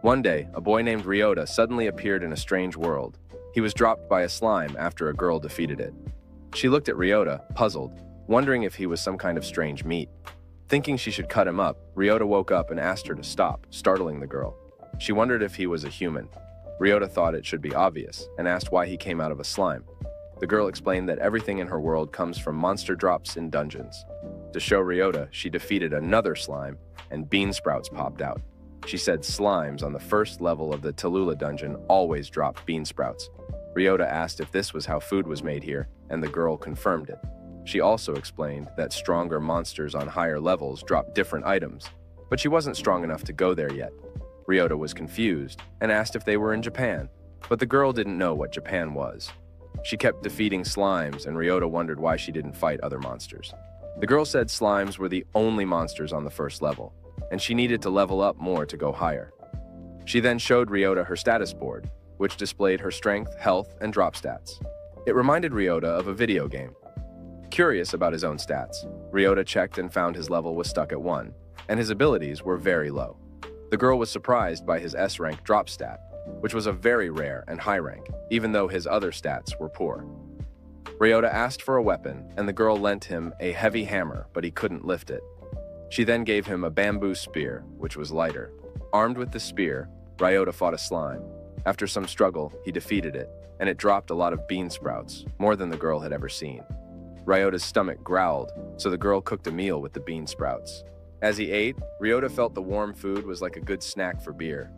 One day, a boy named Ryota suddenly appeared in a strange world. He was dropped by a slime after a girl defeated it. She looked at Ryota, puzzled, wondering if he was some kind of strange meat. Thinking she should cut him up, Ryota woke up and asked her to stop, startling the girl. She wondered if he was a human. Ryota thought it should be obvious, and asked why he came out of a slime. The girl explained that everything in her world comes from monster drops in dungeons. To show Ryota, she defeated another slime, and bean sprouts popped out. She said slimes on the first level of the Tallulah dungeon always drop bean sprouts. Ryota asked if this was how food was made here, and the girl confirmed it. She also explained that stronger monsters on higher levels drop different items, but she wasn't strong enough to go there yet. Ryota was confused and asked if they were in Japan, but the girl didn't know what Japan was. She kept defeating slimes, and Ryota wondered why she didn't fight other monsters. The girl said slimes were the only monsters on the first level, and she needed to level up more to go higher. She then showed Ryota her status board, which displayed her strength, health, and drop stats. It reminded Ryota of a video game. Curious about his own stats, Ryota checked and found his level was stuck at 1, and his abilities were very low. The girl was surprised by his S-rank drop stat, which was a very rare and high rank, even though his other stats were poor. Ryota asked for a weapon, and the girl lent him a heavy hammer, but he couldn't lift it. She then gave him a bamboo spear, which was lighter. Armed with the spear, Ryota fought a slime. After some struggle, he defeated it, and it dropped a lot of bean sprouts, more than the girl had ever seen. Ryota's stomach growled, so the girl cooked a meal with the bean sprouts. As he ate, Ryota felt the warm food was like a good snack for beer.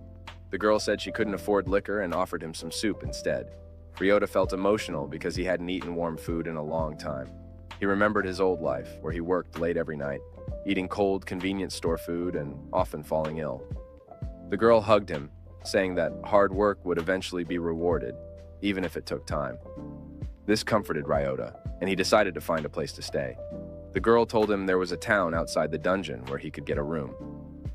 The girl said she couldn't afford liquor and offered him some soup instead. Ryota felt emotional because he hadn't eaten warm food in a long time. He remembered his old life, where he worked late every night, eating cold convenience store food and often falling ill. The girl hugged him, saying that hard work would eventually be rewarded, even if it took time. This comforted Ryota, and he decided to find a place to stay. The girl told him there was a town outside the dungeon where he could get a room.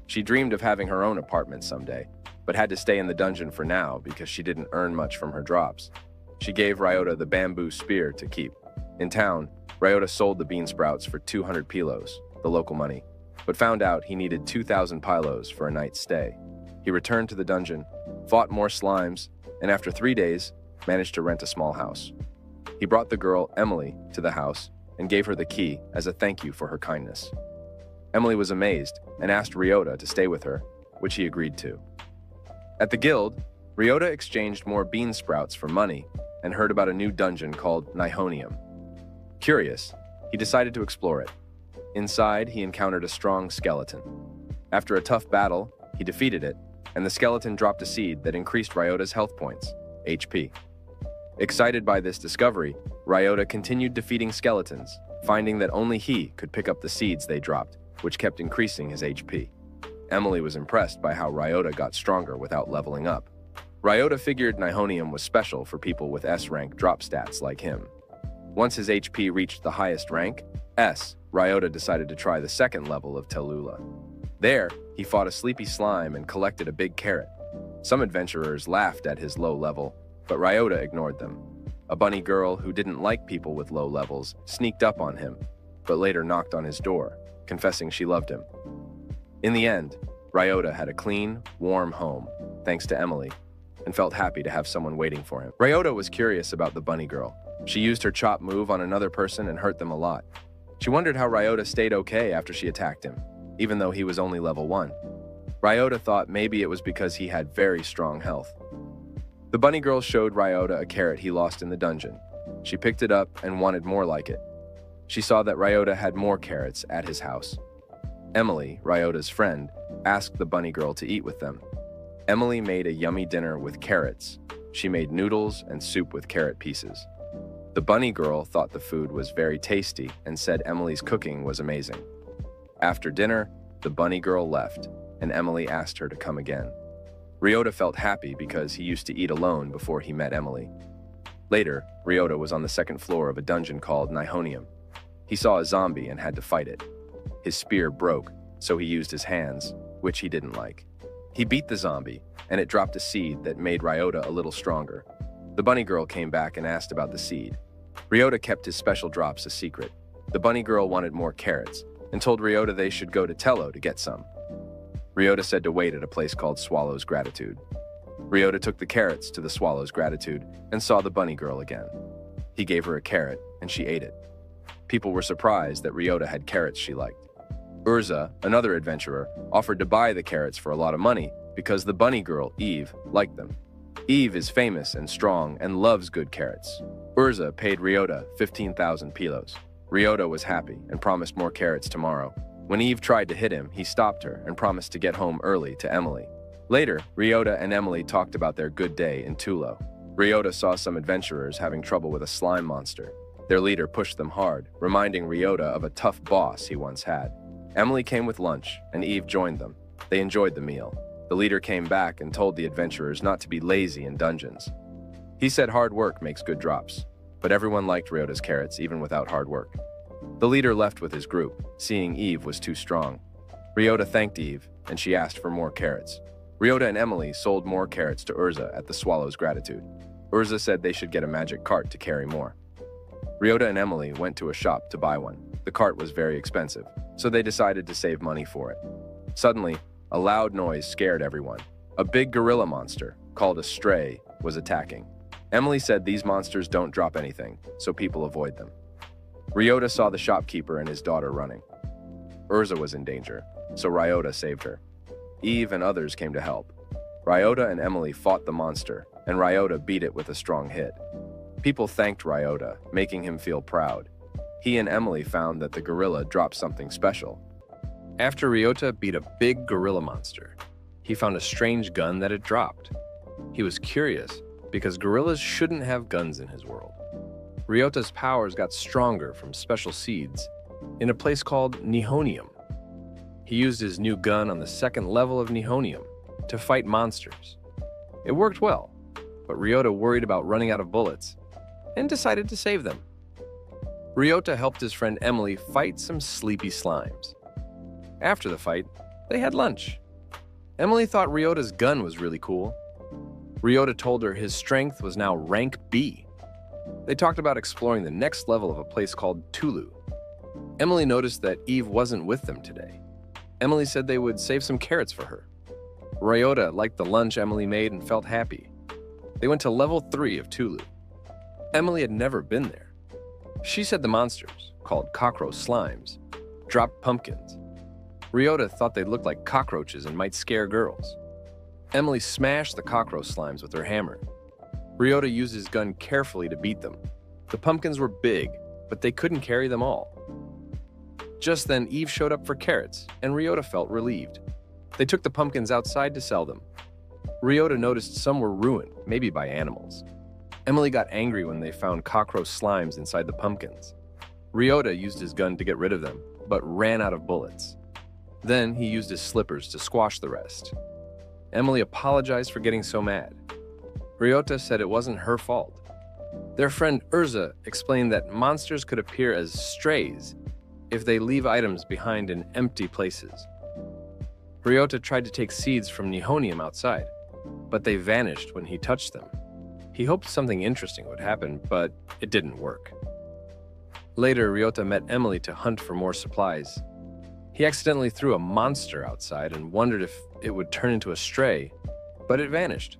She dreamed of having her own apartment someday, but had to stay in the dungeon for now because she didn't earn much from her drops. She gave Ryota the bamboo spear to keep. In town, Ryota sold the bean sprouts for 200 pilos, the local money, but found out he needed 2,000 pilos for a night's stay. He returned to the dungeon, fought more slimes, and after 3 days, managed to rent a small house. He brought the girl, Emily, to the house and gave her the key as a thank you for her kindness. Emily was amazed and asked Ryota to stay with her, which he agreed to. At the guild, Ryota exchanged more bean sprouts for money and heard about a new dungeon called Nihonium. Curious, he decided to explore it. Inside, he encountered a strong skeleton. After a tough battle, he defeated it, and the skeleton dropped a seed that increased Ryota's health points, HP. Excited by this discovery, Ryota continued defeating skeletons, finding that only he could pick up the seeds they dropped, which kept increasing his HP. Emily was impressed by how Ryota got stronger without leveling up. Ryota figured Nihonium was special for people with S-rank drop stats like him. Once his HP reached the highest rank, S, Ryota decided to try the second level of Tallulah. There, he fought a sleepy slime and collected a big carrot. Some adventurers laughed at his low level, but Ryota ignored them. A bunny girl who didn't like people with low levels sneaked up on him, but later knocked on his door, confessing she loved him. In the end, Ryota had a clean, warm home, thanks to Emily, and felt happy to have someone waiting for him. Ryota was curious about the bunny girl. She used her chop move on another person and hurt them a lot. She wondered how Ryota stayed okay after she attacked him, even though he was only level 1. Ryota thought maybe it was because he had very strong health. The bunny girl showed Ryota a carrot he lost in the dungeon. She picked it up and wanted more like it. She saw that Ryota had more carrots at his house. Emily, Ryota's friend, asked the bunny girl to eat with them. Emily made a yummy dinner with carrots. She made noodles and soup with carrot pieces. The bunny girl thought the food was very tasty and said Emily's cooking was amazing. After dinner, the bunny girl left, and Emily asked her to come again. Ryota felt happy because he used to eat alone before he met Emily. Later, Ryota was on the second floor of a dungeon called Nihonium. He saw a zombie and had to fight it. His spear broke, so he used his hands, which he didn't like. He beat the zombie, and it dropped a seed that made Ryota a little stronger. The bunny girl came back and asked about the seed. Ryota kept his special drops a secret. The bunny girl wanted more carrots and told Ryota they should go to Tello to get some. Ryota said to wait at a place called Swallow's Gratitude. Ryota took the carrots to the Swallow's Gratitude and saw the bunny girl again. He gave her a carrot, and she ate it. People were surprised that Ryota had carrots she liked. Urza, another adventurer, offered to buy the carrots for a lot of money because the bunny girl, Eve, liked them. Eve is famous and strong and loves good carrots. Urza paid Ryota 15,000 pilos. Ryota was happy and promised more carrots tomorrow. When Eve tried to hit him, he stopped her and promised to get home early to Emily. Later, Ryota and Emily talked about their good day in Tulo. Ryota saw some adventurers having trouble with a slime monster. Their leader pushed them hard, reminding Ryota of a tough boss he once had. Emily came with lunch, and Eve joined them. They enjoyed the meal. The leader came back and told the adventurers not to be lazy in dungeons. He said hard work makes good drops, but everyone liked Ryota's carrots even without hard work. The leader left with his group, seeing Eve was too strong. Ryota thanked Eve, and she asked for more carrots. Ryota and Emily sold more carrots to Urza at the Swallow's Gratitude. Urza said they should get a magic cart to carry more. Ryota and Emily went to a shop to buy one. The cart was very expensive, so they decided to save money for it. Suddenly, a loud noise scared everyone. A big gorilla monster, called a stray, was attacking. Emily said these monsters don't drop anything, so people avoid them. Ryota saw the shopkeeper and his daughter running. Urza was in danger, so Ryota saved her. Eve and others came to help. Ryota and Emily fought the monster, and Ryota beat it with a strong hit. People thanked Ryota, making him feel proud. He and Emily found that the gorilla dropped something special. After Ryota beat a big gorilla monster, he found a strange gun that it dropped. He was curious because gorillas shouldn't have guns in his world. Ryota's powers got stronger from special seeds in a place called Nihonium. He used his new gun on the second level of Nihonium to fight monsters. It worked well, but Ryota worried about running out of bullets and decided to save them. Ryota helped his friend Emily fight some sleepy slimes. After the fight, they had lunch. Emily thought Ryota's gun was really cool. Ryota told her his strength was now rank B. They talked about exploring the next level of a place called Tulu. Emily noticed that Eve wasn't with them today. Emily said they would save some carrots for her. Ryota liked the lunch Emily made and felt happy. They went to level 3 of Tulu. Emily had never been there. She said the monsters, called cockroach slimes, dropped pumpkins. Ryota thought they looked like cockroaches and might scare girls. Emily smashed the cockroach slimes with her hammer. Ryota used his gun carefully to beat them. The pumpkins were big, but they couldn't carry them all. Just then, Eve showed up for carrots, and Ryota felt relieved. They took the pumpkins outside to sell them. Ryota noticed some were ruined, maybe by animals. Emily got angry when they found cockroach slimes inside the pumpkins. Ryota used his gun to get rid of them, but ran out of bullets. Then he used his slippers to squash the rest. Emily apologized for getting so mad. Ryota said it wasn't her fault. Their friend Urza explained that monsters could appear as strays if they leave items behind in empty places. Ryota tried to take seeds from Nihonium outside, but they vanished when he touched them. He hoped something interesting would happen, but it didn't work. Later, Ryota met Emily to hunt for more supplies. He accidentally threw a monster outside and wondered if it would turn into a stray, but it vanished.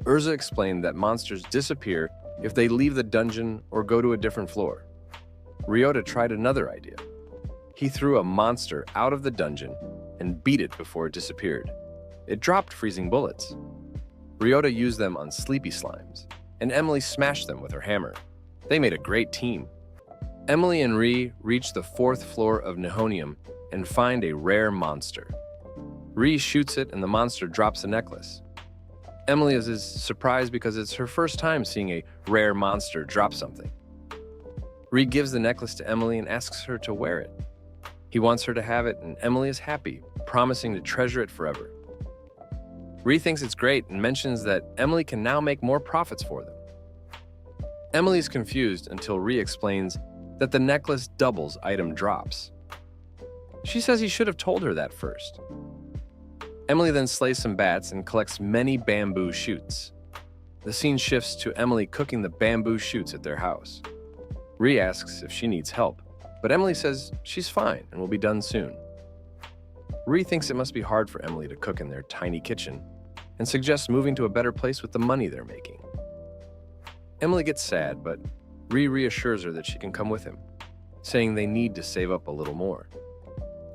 Urza explained that monsters disappear if they leave the dungeon or go to a different floor. Ryota tried another idea. He threw a monster out of the dungeon and beat it before it disappeared. It dropped freezing bullets. Ryota used them on sleepy slimes, and Emily smashed them with her hammer. They made a great team. Emily and Ri reach the 4th floor of Nihonium and find a rare monster. Ri shoots it and the monster drops a necklace. Emily is surprised because it's her first time seeing a rare monster drop something. Ri gives the necklace to Emily and asks her to wear it. He wants her to have it, and Emily is happy, promising to treasure it forever. Ri thinks it's great and mentions that Emily can now make more profits for them. Emily is confused until Ri explains that the necklace doubles item drops. She says he should have told her that first. Emily then slays some bats and collects many bamboo shoots. The scene shifts to Emily cooking the bamboo shoots at their house. Ri asks if she needs help, but Emily says she's fine and will be done soon. Ri thinks it must be hard for Emily to cook in their tiny kitchen and suggests moving to a better place with the money they're making. Emily gets sad, but Ri reassures her that she can come with him, saying they need to save up a little more.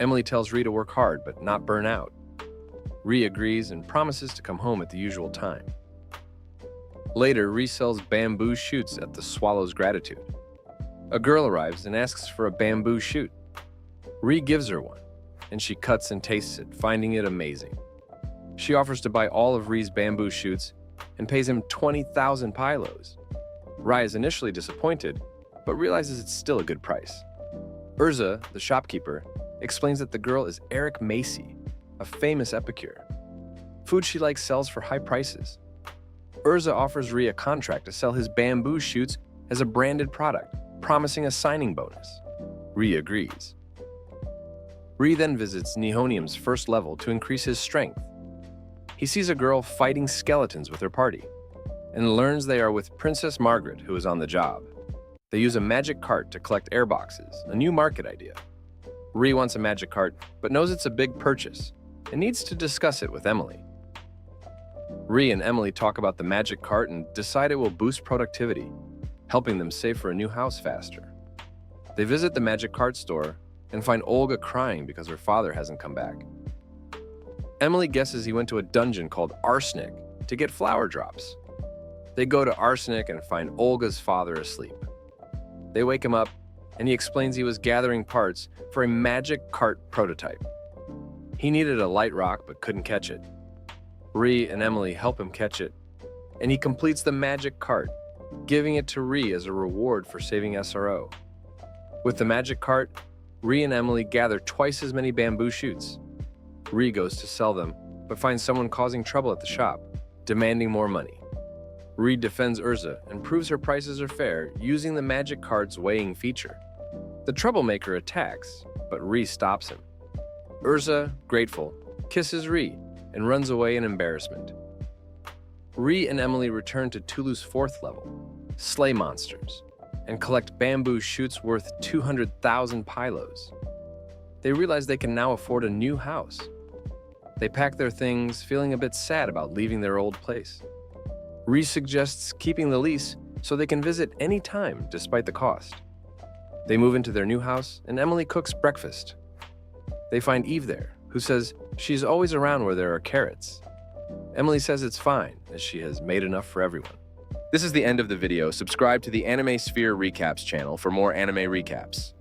Emily tells Ri to work hard but not burn out. Ri agrees and promises to come home at the usual time. Later, Ri sells bamboo shoots at the Swallow's Gratitude. A girl arrives and asks for a bamboo shoot. Ri gives her one, and she cuts and tastes it, finding it amazing. She offers to buy all of Ri's bamboo shoots and pays him 20,000 pylos. Ri is initially disappointed, but realizes it's still a good price. Urza, the shopkeeper, explains that the girl is Eric Macy, a famous epicure. Food she likes sells for high prices. Urza offers Ri a contract to sell his bamboo shoots as a branded product, promising a signing bonus. Ri agrees. Ri then visits Nihonium's first level to increase his strength. He sees a girl fighting skeletons with her party, and learns they are with Princess Margaret, who is on the job. They use a magic cart to collect airboxes, a new market idea. Ri wants a magic cart, but knows it's a big purchase, and needs to discuss it with Emily. Ri and Emily talk about the magic cart and decide it will boost productivity, helping them save for a new house faster. They visit the magic cart store and find Olga crying because her father hasn't come back. Emily guesses he went to a dungeon called Arsenic to get flower drops. They go to Arsenic and find Olga's father asleep. They wake him up, and he explains he was gathering parts for a magic cart prototype. He needed a light rock but couldn't catch it. Ri and Emily help him catch it, and he completes the magic cart, giving it to Ri as a reward for saving SRO. With the magic cart, Ri and Emily gather twice as many bamboo shoots. Ri goes to sell them, but finds someone causing trouble at the shop, demanding more money. Ri defends Urza and proves her prices are fair using the magic cart's weighing feature. The troublemaker attacks, but Ri stops him. Urza, grateful, kisses Ri and runs away in embarrassment. Ri and Emily return to Tulu's fourth level, slay monsters, and collect bamboo shoots worth 200,000 pylos. They realize they can now afford a new house. They pack their things, feeling a bit sad about leaving their old place. Ri suggests keeping the lease so they can visit any time despite the cost. They move into their new house and Emily cooks breakfast. They find Eve there, who says she's always around where there are carrots. Emily says it's fine, as she has made enough for everyone. This is the end of the video. Subscribe to the Anime Sphere Recaps channel for more anime recaps.